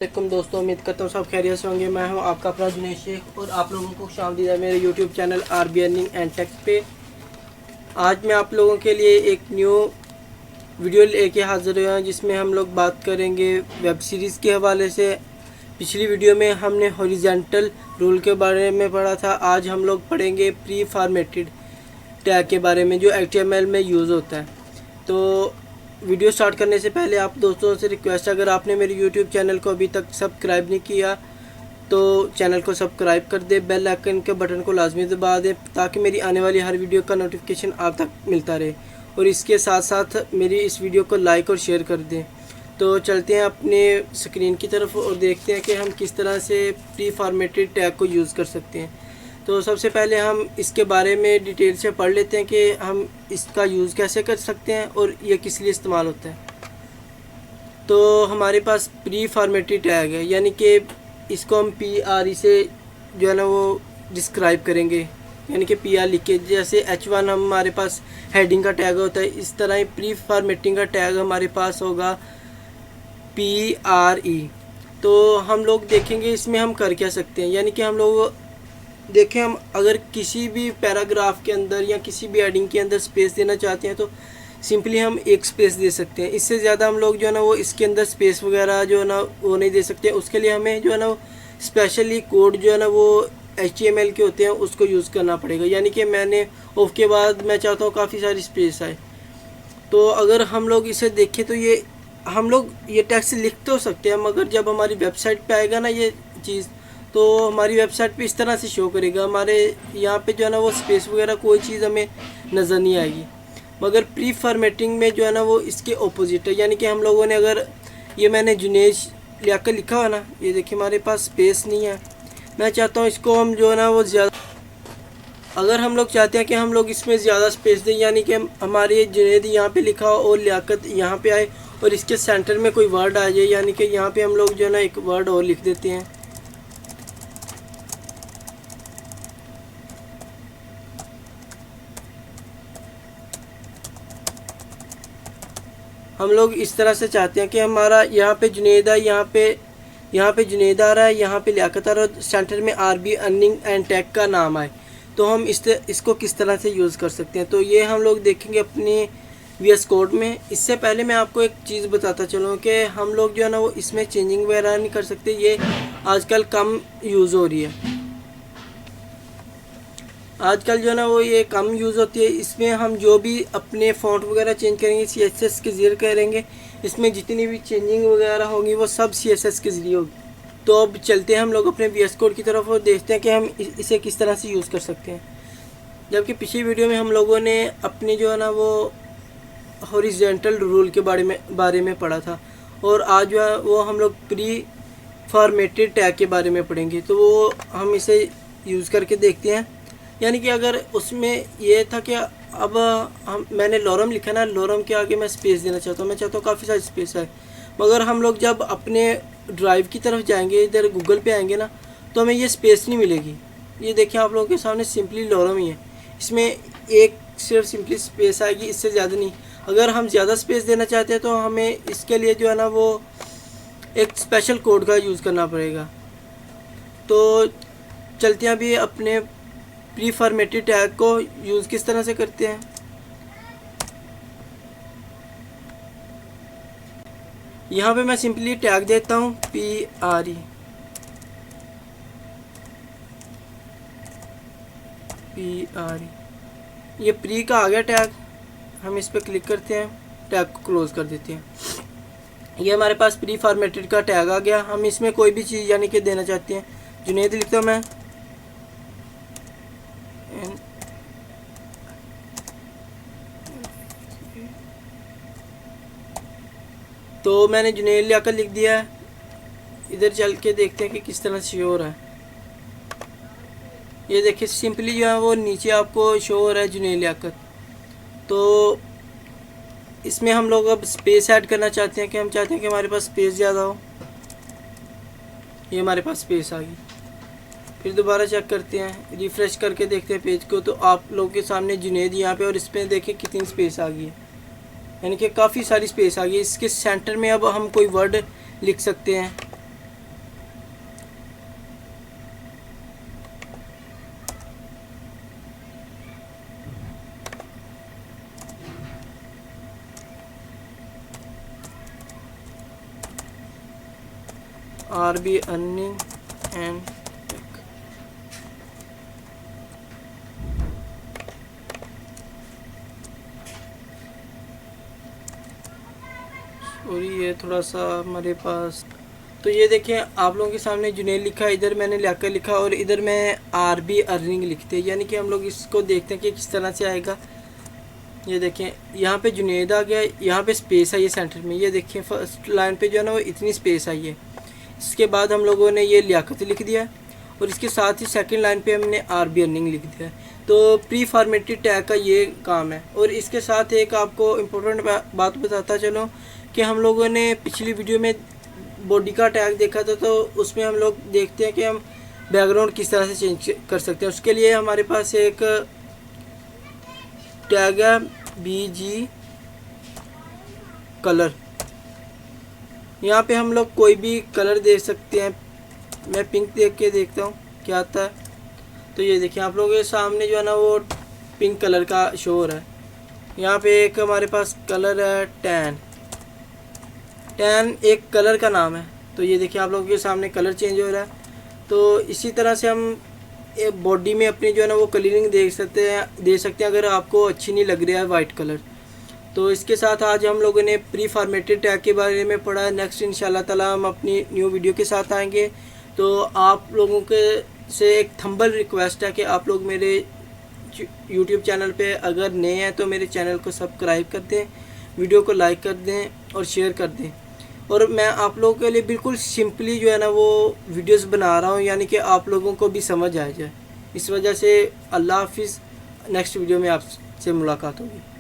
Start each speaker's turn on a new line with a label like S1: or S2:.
S1: वालेकुम दोस्तों, उम्मीद करता हूँ सब खैरियत से होंगे। मैं हूँ आपका अपना जुनैद शेख और आप लोगों को खुशामदीद है मेरे YouTube channel RB earning and tech पे। आज मैं आप लोगों के लिए एक न्यू वीडियो लेके हाजिर हुआ हूँ जिसमें हम लोग बात करेंगे वेब सीरीज़ के हवाले से। पिछली वीडियो में हमने हॉरिजॉन्टल रूल के बारे में पढ़ा था। आज हम लोग पढ़ेंगे प्री फॉर्मेटेड टैग के बारे में जो HTML में यूज़ होता है। तो वीडियो स्टार्ट करने से पहले आप दोस्तों से रिक्वेस्ट है, अगर आपने मेरे यूट्यूब चैनल को अभी तक सब्सक्राइब नहीं किया तो चैनल को सब्सक्राइब कर दे, बेल आइकन के बटन को लाजमी दबा दें ताकि मेरी आने वाली हर वीडियो का नोटिफिकेशन आप तक मिलता रहे। और इसके साथ साथ मेरी इस वीडियो को लाइक और शेयर कर दें। तो चलते हैं अपने स्क्रीन की तरफ और देखते हैं कि हम किस तरह से प्री फॉर्मेटेड टैग को यूज़ कर सकते हैं। तो सबसे पहले हम इसके बारे में डिटेल से पढ़ लेते हैं कि हम इसका यूज़ कैसे कर सकते हैं और ये किस लिए इस्तेमाल होता है। तो हमारे पास प्री फॉर्मेटेड टैग है, यानी कि इसको हम PRE से जो है ना वो डिस्क्राइब करेंगे, यानी कि PR लिख के। जैसे H1 हमारे पास हेडिंग का टैग होता है, इस तरह ही प्री फॉर्मेटिंग का टैग हमारे पास होगा PRE। तो हम लोग देखेंगे इसमें हम कर क्या सकते हैं, यानी कि हम लोग देखें, हम अगर किसी भी पैराग्राफ के अंदर या किसी भी हेडिंग के अंदर स्पेस देना चाहते हैं तो सिंपली हम एक स्पेस दे सकते हैं। इससे ज़्यादा हम लोग जो है ना वो इसके अंदर स्पेस वगैरह जो है ना वो नहीं दे सकते। उसके लिए हमें जो है ना वो स्पेशली कोड जो है ना वो HTML के होते हैं उसको यूज़ करना पड़ेगा। यानी कि मैंने ऑफ के बाद मैं चाहता हूँ काफ़ी सारी स्पेस आए। तो अगर हम लोग इसे देखें तो ये हम लोग ये टेक्स्ट लिख तो सकते हैं, मगर जब हमारी वेबसाइट पे आएगा ना ये चीज़, तो हमारी वेबसाइट पे इस तरह से शो करेगा। हमारे यहाँ पे जो है ना वो स्पेस वगैरह कोई चीज़ हमें नज़र नहीं आएगी। मगर प्री फॉर्मेटिंग में जो है ना वो इसके ऑपोजिट है, यानी कि हम लोगों ने अगर ये मैंने जुनैद लियाकत लिखा हुआ ना, ये देखिए हमारे पास स्पेस नहीं है। मैं चाहता हूँ इसको हम जो है ना वो ज़्यादा, अगर हम लोग चाहते हैं कि हम लोग इसमें ज़्यादा स्पेस दें, यानी कि हमारे जुनैद यहाँ पे लिखा हो और लियाकत यहाँ पे आए और इसके सेंटर में कोई वर्ड आ जाए, यानी कि यहाँ पे हम लोग जो है ना एक वर्ड और लिख देते हैं। हम लोग इस तरह से चाहते हैं कि हमारा यहाँ पे जुनैद है, यहाँ पे जुनैद आ रहा है, यहाँ पे लियाकत आ रहा है, सेंटर में आरबी अर्निंग एंड टेक का नाम आए। तो हम इसको किस तरह से यूज़ कर सकते हैं, तो ये हम लोग देखेंगे अपने VS कोड में। इससे पहले मैं आपको एक चीज़ बताता चलूँ कि हम लोग जो है ना वो इसमें चेंजिंग वगैरह नहीं कर सकते, ये आजकल कम यूज़ हो रही है। आजकल जो है ना वो ये कम यूज़ होती है। इसमें हम जो भी अपने फ़ॉन्ट वगैरह चेंज करेंगे CSS के ज़रिए करेंगे। इसमें जितनी भी चेंजिंग वगैरह होंगी वो सब CSS के ज़रिए होगी। तो अब चलते हैं हम लोग अपने VS कोड की तरफ और देखते हैं कि हम इसे किस तरह से यूज़ कर सकते हैं। जबकि पिछली वीडियो में हम लोगों ने अपने जो है ना वो हॉरिजॉन्टल रूल के बारे में पढ़ा था, और आज जो है वो हम लोग प्री फॉर्मेटेड टैग के बारे में पढ़ेंगे। तो वो हम इसे यूज़ करके देखते हैं। यानी कि अगर उसमें ये था कि अब मैंने लॉरम लिखा ना, लॉरम के आगे मैं स्पेस देना चाहता हूँ, मैं चाहता हूँ काफ़ी सारी स्पेस है। मगर हम लोग जब अपने ड्राइव की तरफ जाएंगे, इधर गूगल पे आएंगे ना, तो हमें ये स्पेस नहीं मिलेगी। ये देखिए आप लोगों के सामने सिंपली लॉरम ही है, इसमें एक सिर्फ सिंपली स्पेस आएगी, इससे ज़्यादा नहीं। अगर हम ज़्यादा स्पेस देना चाहते हैं तो हमें इसके लिए जो है ना वो एक स्पेशल कोड का यूज़ करना पड़ेगा। तो चलते हैं अभी अपने प्री फॉर्मेटेड टैग को यूज़ किस तरह से करते हैं। यहाँ पे मैं सिंपली टैग देता हूँ PRE। ये प्री का आ गया टैग, हम इस पर क्लिक करते हैं, टैग को क्लोज कर देते हैं। ये हमारे पास प्री फॉर्मेटेड का टैग आ गया। हम इसमें कोई भी चीज़ यानी कि देना चाहते हैं, जुनैद लिखता हूँ मैं, तो मैंने जुनैद लियाकत लिख दिया है। इधर चल के देखते हैं कि किस तरह से शो हो रहा है। ये देखिए सिंपली जो है वो नीचे आपको शो हो रहा है जुनैद लियाकत। तो इसमें हम लोग अब स्पेस ऐड करना चाहते हैं कि हम चाहते हैं कि हमारे पास स्पेस ज़्यादा हो। ये हमारे पास स्पेस आ गई। फिर दोबारा चेक करते हैं, रिफ़्रेश करके देखते हैं पेज को, तो आप लोगों के सामने जुनैद यहाँ पे, और इस पर देखें कितनी स्पेस आ गई है, यानी कि काफ़ी सारी स्पेस आ गई। इसके सेंटर में अब हम कोई वर्ड लिख सकते हैं। RB अर्निंग एंड और ये थोड़ा सा हमारे पास, तो ये देखें आप लोगों के सामने जुनैद लिखा है, इधर मैंने लियाकत लिखा और इधर मैं RB अर्निंग लिखते हैं, यानी कि हम लोग इसको देखते हैं कि किस तरह से आएगा। ये देखें यहाँ पे जुनैद आ गया, यहाँ पे स्पेस आई है सेंटर में, ये देखें फर्स्ट लाइन पे जो है ना वो इतनी स्पेस आई है। इसके बाद हम लोगों ने ये लियाकत लिख दिया और इसके साथ ही सेकंड लाइन पे हमने RB अर्निंग लिख दिया है। तो प्री फॉर्मेटेड टैग का ये काम है। और इसके साथ एक आपको इम्पोर्टेंट बात बताता चलो कि हम लोगों ने पिछली वीडियो में बॉडी का टैग देखा था, तो उसमें हम लोग देखते हैं कि हम बैकग्राउंड किस तरह से चेंज कर सकते हैं। उसके लिए हमारे पास एक टैग है BG कलर, यहाँ पे हम लोग कोई भी कलर दे सकते हैं। मैं पिंक देख के देखता हूँ क्या आता है। तो ये देखिए आप लोगों के सामने जो है ना वो पिंक कलर का शो हो रहा है। यहाँ पे एक हमारे पास कलर है टैन एक कलर का नाम है। तो ये देखिए आप लोगों के सामने कलर चेंज हो रहा है। तो इसी तरह से हम बॉडी में अपनी जो है ना वो कलरिंग दे सकते हैं अगर आपको अच्छी नहीं लग रहा है वाइट कलर। तो इसके साथ आज हम लोगों ने प्री फॉर्मेटेड टैग के बारे में पढ़ा है। नेक्स्ट इंशाल्लाह ताला हम अपनी न्यू वीडियो के साथ आएंगे। तो आप लोगों के से एक थंबल रिक्वेस्ट है कि आप लोग मेरे यूट्यूब चैनल पे अगर नए हैं तो मेरे चैनल को सब्सक्राइब कर दें, वीडियो को लाइक कर दें और शेयर कर दें। और मैं आप लोगों के लिए बिल्कुल सिंपली जो है ना वो वीडियोस बना रहा हूँ, यानी कि आप लोगों को भी समझ आ जाए। इस वजह से अल्लाह हाफिज़, नेक्स्ट वीडियो में आपसे मुलाकात होगी।